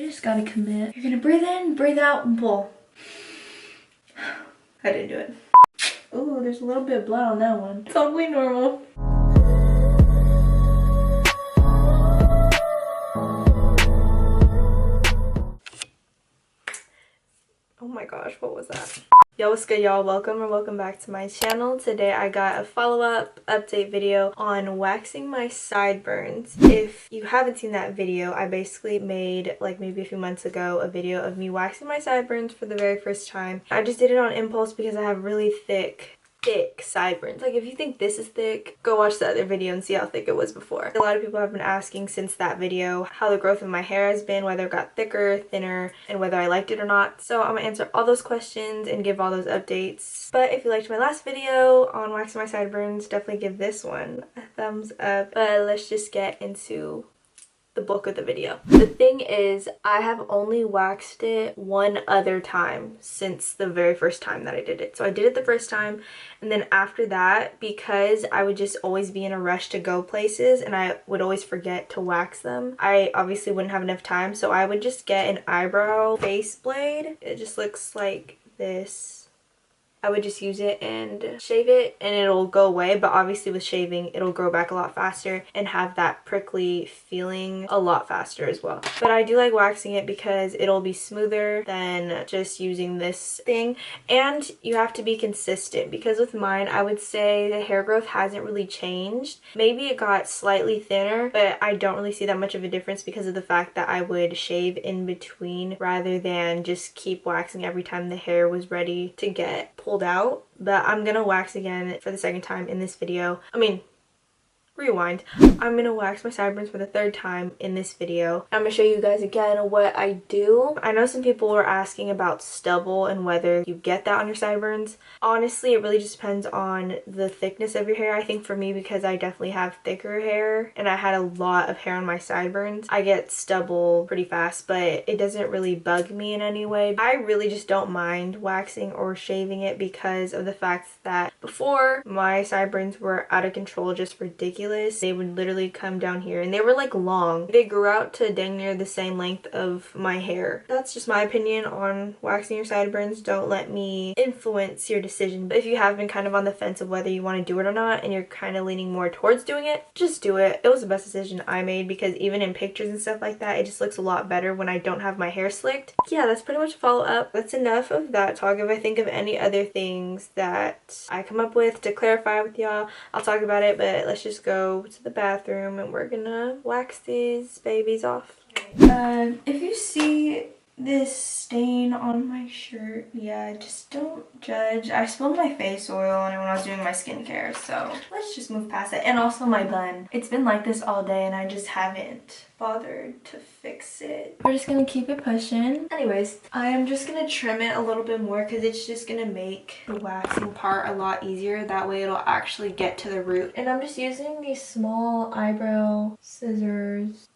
just gotta commit. You're gonna breathe in, breathe out, and pull. I didn't do it. Ooh, there's a little bit of blood on that one. Totally normal. Oh my gosh, what was that? Yo, what's good, y'all? Welcome back to my channel. Today I got a follow-up update video on waxing my sideburns. If you haven't seen that video, I basically made, like, maybe a few months ago, a video of me waxing my sideburns for the very first time. I just did it on impulse because I have really thick sideburns. Like, if you think this is thick, go watch the other video and see how thick it was before. A lot of people have been asking since that video how the growth of my hair has been, whether it got thicker, thinner, and whether I liked it or not. So I'm gonna answer all those questions and give all those updates. But if you liked my last video on waxing my sideburns, definitely give this one a thumbs up. But let's just get into the bulk of the video. The thing is, I have only waxed it one other time since the very first time that I did it. So I did it the first time, and then after that, because I would just always be in a rush to go places and I would always forget to wax them, I obviously wouldn't have enough time, so I would just get an eyebrow face blade. It just looks like this. I would just use it and shave it and it'll go away, but obviously with shaving it'll grow back a lot faster and have that prickly feeling a lot faster as well. But I do like waxing it because it'll be smoother than just using this thing, and you have to be consistent because with mine I would say the hair growth hasn't really changed. Maybe it got slightly thinner, but I don't really see that much of a difference because of the fact that I would shave in between rather than just keep waxing every time the hair was ready to get pulled out. But I'm gonna wax again for the second time in this video. Rewind. I'm gonna wax my sideburns for the third time in this video. I'm gonna show you guys again what I do. I know some people were asking about stubble and whether you get that on your sideburns. Honestly, it really just depends on the thickness of your hair. I think for me, because I definitely have thicker hair and I had a lot of hair on my sideburns, I get stubble pretty fast, but it doesn't really bug me in any way. I really just don't mind waxing or shaving it because of the fact that before, my sideburns were out of control, just ridiculous. They would literally come down here and they were like long. They grew out to dang near the same length of my hair. That's just my opinion on waxing your sideburns. Don't let me influence your decision. But if you have been kind of on the fence of whether you want to do it or not and you're kind of leaning more towards doing it, just do it. It was the best decision I made because even in pictures and stuff like that, it just looks a lot better when I don't have my hair slicked. Yeah, that's pretty much a follow up. That's enough of that talk. If I think of any other things that I come up with to clarify with y'all, I'll talk about it, but let's just go to the bathroom and we're gonna wax these babies off. If you see this stain on my shirt, yeah, just don't judge. I spilled my face oil on it when I was doing my skincare, so let's just move past it. And also my bun. It's been like this all day and I just haven't bothered to fix it. We're just gonna keep it pushing. Anyways, I am just gonna trim it a little bit more because it's just gonna make the waxing part a lot easier. That way it'll actually get to the root. And I'm just using these small eyebrow scissors.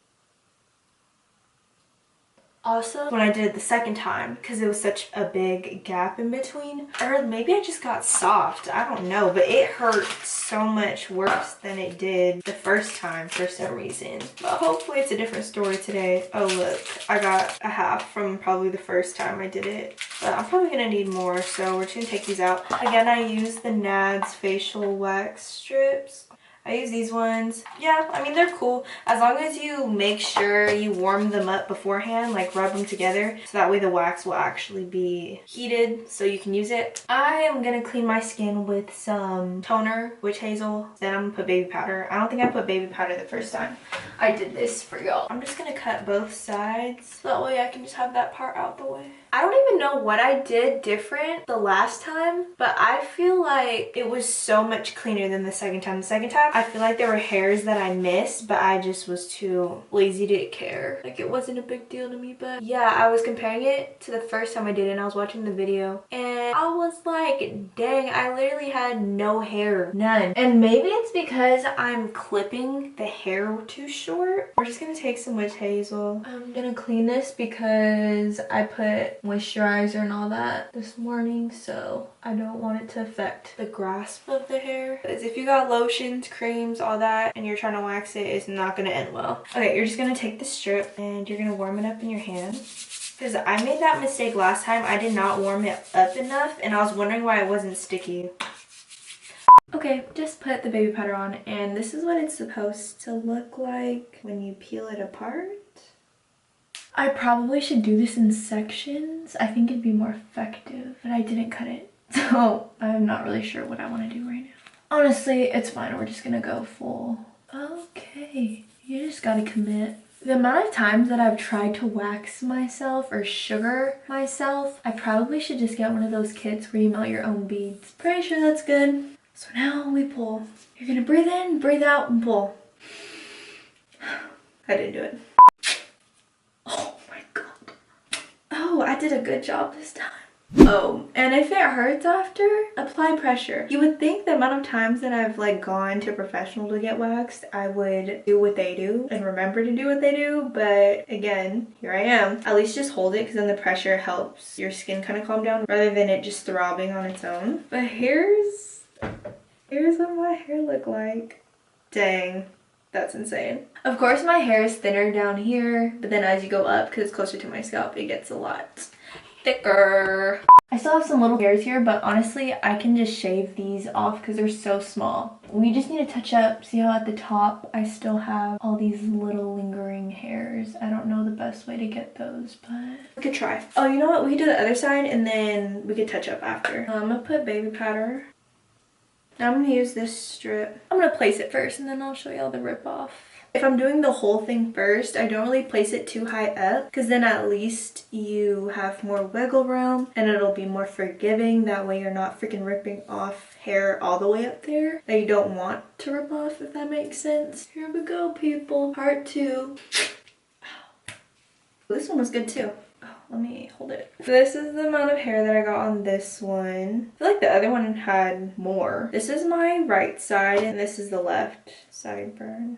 Also, when I did it the second time, because it was such a big gap in between, or maybe I just got soft, I don't know, but it hurt so much worse than it did the first time for some reason. But hopefully it's a different story today. Oh look, I got a half from probably the first time I did it, but I'm probably gonna need more, so we're just gonna take these out. Again, I use the Nads facial wax strips. I use these ones. Yeah, I mean, they're cool. As long as you make sure you warm them up beforehand, like rub them together, so that way the wax will actually be heated so you can use it. I am gonna clean my skin with some toner, witch hazel, then I'm gonna put baby powder. I don't think I put baby powder the first time I did this for y'all. I'm just gonna cut both sides, so that way I can just have that part out the way. I don't even know what I did different the last time, but I feel like it was so much cleaner than the second time. The second time, I feel like there were hairs that I missed, but I just was too lazy to care. Like, it wasn't a big deal to me, but yeah, I was comparing it to the first time I did it, and I was watching the video, and I was like, dang, I literally had no hair. None. And maybe it's because I'm clipping the hair too short. We're just gonna take some witch hazel. I'm gonna clean this because I put moisturizer and all that this morning, so I don't want it to affect the grasp of the hair. Because if you got lotions, creams, all that, and you're trying to wax it, it's not gonna end well. Okay, you're just gonna take the strip and you're gonna warm it up in your hand. Because I made that mistake last time. I did not warm it up enough and I was wondering why it wasn't sticky. Okay, just put the baby powder on, and this is what it's supposed to look like when you peel it apart. I probably should do this in sections. I think it'd be more effective, but I didn't cut it. So I'm not really sure what I want to do right now. Honestly, it's fine. We're just gonna go full. Okay, you just gotta commit. The amount of times that I've tried to wax myself or sugar myself, I probably should just get one of those kits where you melt your own beads. Pretty sure that's good. So now we pull. You're gonna breathe in, breathe out, and pull. I didn't do it. Oh my god. Oh, I did a good job this time. Oh, and if it hurts after, apply pressure. You would think the amount of times that I've like gone to a professional to get waxed, I would do what they do and remember to do what they do, but again, here I am. At least just hold it, because then the pressure helps your skin kind of calm down rather than it just throbbing on its own. But here's what my hair look like. Dang, that's insane. Of course my hair is thinner down here, but then as you go up, because it's closer to my scalp, it gets a lot thicker. I still have some little hairs here, but honestly I can just shave these off because they're so small. We just need to touch up. See how at the top I still have all these little lingering hairs? I don't know the best way to get those, but we could try. Oh, you know what? We could do the other side and then we could touch up after. I'm gonna put baby powder. Now I'm gonna use this strip. I'm gonna place it first and then I'll show you all the rip off. If I'm doing the whole thing first, I don't really place it too high up, because then at least you have more wiggle room and it'll be more forgiving. That way you're not freaking ripping off hair all the way up there that you don't want to rip off, if that makes sense. Here we go, people. Part 2. This one was good too. Let me hold it. So this is the amount of hair that I got on this one. I feel like the other one had more. This is my right side and this is the left sideburn.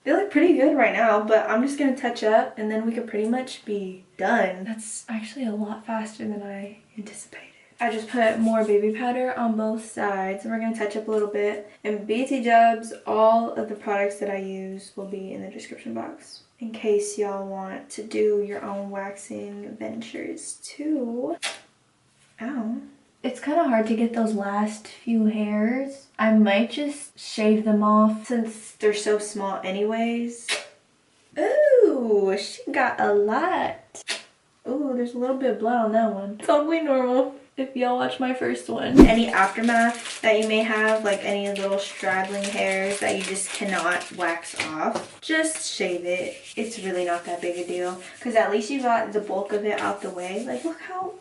They look pretty good right now, but I'm just gonna touch up and then we could pretty much be done. That's actually a lot faster than I anticipated. I just put more baby powder on both sides and we're gonna touch up a little bit. And BT Jubs, all of the products that I use will be in the description box, in case y'all want to do your own waxing ventures too. Ow. It's kind of hard to get those last few hairs. I might just shave them off since they're so small anyways. Ooh, she got a lot. Ooh, there's a little bit of blood on that one. Totally normal if y'all watch my first one. Any aftermath that you may have, like any little straggling hairs that you just cannot wax off, just shave it. It's really not that big a deal, because at least you got the bulk of it out the way. Like look how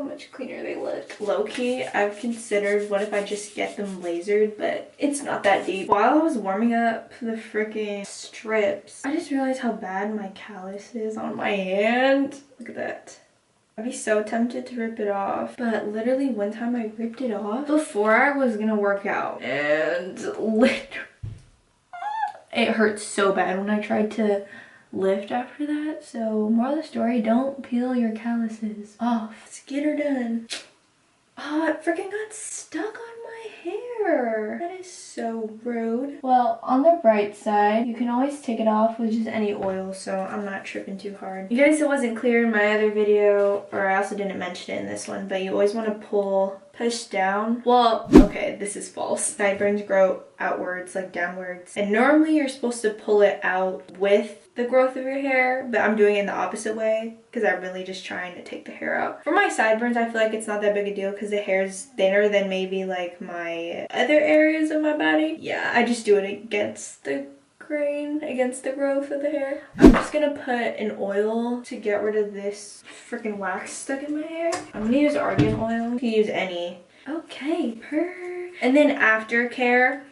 much cleaner they look. Low-key, I've considered what if I just get them lasered, but it's not that deep. While I was warming up the freaking strips, I just realized how bad my callus is on my hand. Look at that. I'd be so tempted to rip it off, but literally one time I ripped it off before I was gonna work out, and literally it hurt so bad when I tried to lift after that. So moral of the story, don't peel your calluses off. Let's get her done. Oh, it freaking got stuck on my hair. That is so rude. Well, on the bright side, you can always take it off with just any oil, so I'm not tripping too hard. You guys, it wasn't clear in my other video, or I also didn't mention it in this one, but you always want to push down. Well, okay, this is false. Sideburns grow outwards, like downwards. And normally you're supposed to pull it out with the growth of your hair, but I'm doing it in the opposite way because I'm really just trying to take the hair out. For my sideburns, I feel like it's not that big a deal because the hair is thinner than maybe like my other areas of my body. Yeah, I just do it against the grain, against the growth of the hair. I'm just gonna put an oil to get rid of this freaking wax stuck in my hair. I'm gonna use argan oil. You can use any. Okay, and then aftercare,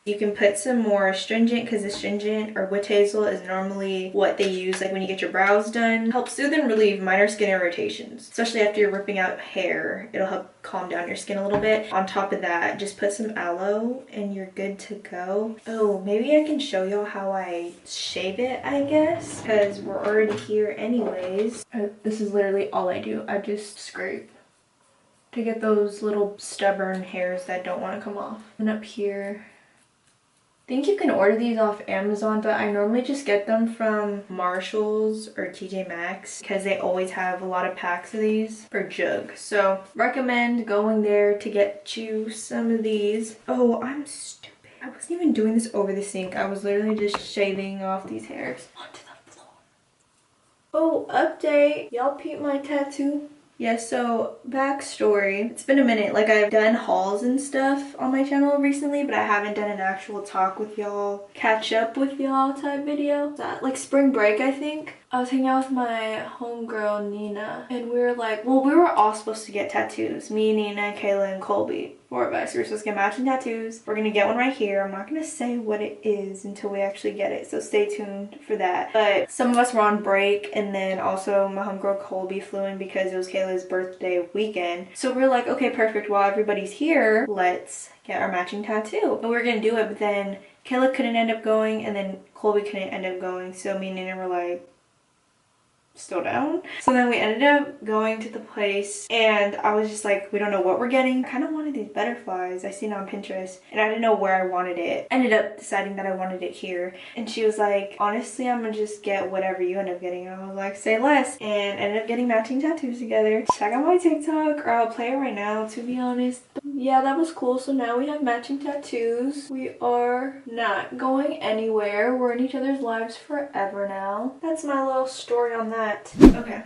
you can put some more astringent, because astringent or witch hazel is normally what they use like when you get your brows done. Helps soothe and relieve minor skin irritations, especially after you're ripping out hair. It'll help calm down your skin a little bit. On top of that, just put some aloe and you're good to go. Oh, maybe I can show y'all how I shave it, I guess, because we're already here anyways. This is literally all I do. I just scrape to get those little stubborn hairs that don't want to come off. And up here, I think you can order these off Amazon, but I normally just get them from Marshall's or TJ Maxx because they always have a lot of packs of these for jug. So recommend going there to get you some of these. Oh, I'm stupid. I wasn't even doing this over the sink. I was literally just shaving off these hairs onto the floor. Oh, update. Y'all peep my tattoo? Yeah, so backstory. It's been a minute. Like, I've done hauls and stuff on my channel recently, but I haven't done an actual talk with y'all, catch up with y'all type video. That, like, spring break, I think. I was hanging out with my homegirl, Nina, and we were like, well, we were all supposed to get tattoos. Me, Nina, Kayla, and Colby. 4 of us. We were supposed to get matching tattoos. We're gonna get one right here. I'm not gonna say what it is until we actually get it, so stay tuned for that. But some of us were on break, and then also my homegirl Colby flew in because it was Kayla's birthday weekend. So we were like, okay, perfect. While everybody's here, let's get our matching tattoo. And we were gonna do it, but then Kayla couldn't end up going, and then Colby couldn't end up going. So me and Nina were like, still down. So then we ended up going to the place, and I was just like, we don't know what we're getting. I kind of wanted these butterflies I seen on Pinterest, and I didn't know where I wanted it. Ended up deciding that I wanted it here, and she was like, honestly, I'm gonna just get whatever you end up getting. And I was like, say less, and ended up getting matching tattoos together. Check out my TikTok, or I'll play it right now, to be honest. Yeah, that was cool. So now we have matching tattoos. We are not going anywhere. We're in each other's lives forever now. That's my little story on that. Okay,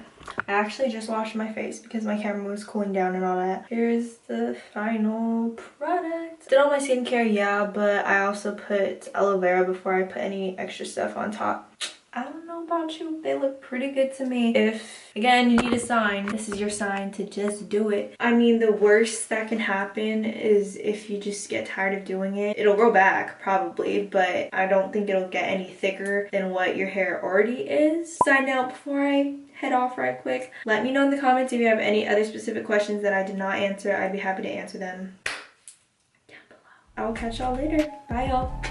I actually just washed my face because my camera was cooling down and all that. Here's the final product. Did all my skincare, yeah, but I also put aloe vera before I put any extra stuff on top. I don't know about you, they look pretty good to me. If, again, you need a sign, this is your sign to just do it. I mean, the worst that can happen is if you just get tired of doing it. It'll grow back, probably, but I don't think it'll get any thicker than what your hair already is. Side note, before I head off right quick, let me know in the comments if you have any other specific questions that I did not answer. I'd be happy to answer them down below. I will catch y'all later. Bye, y'all.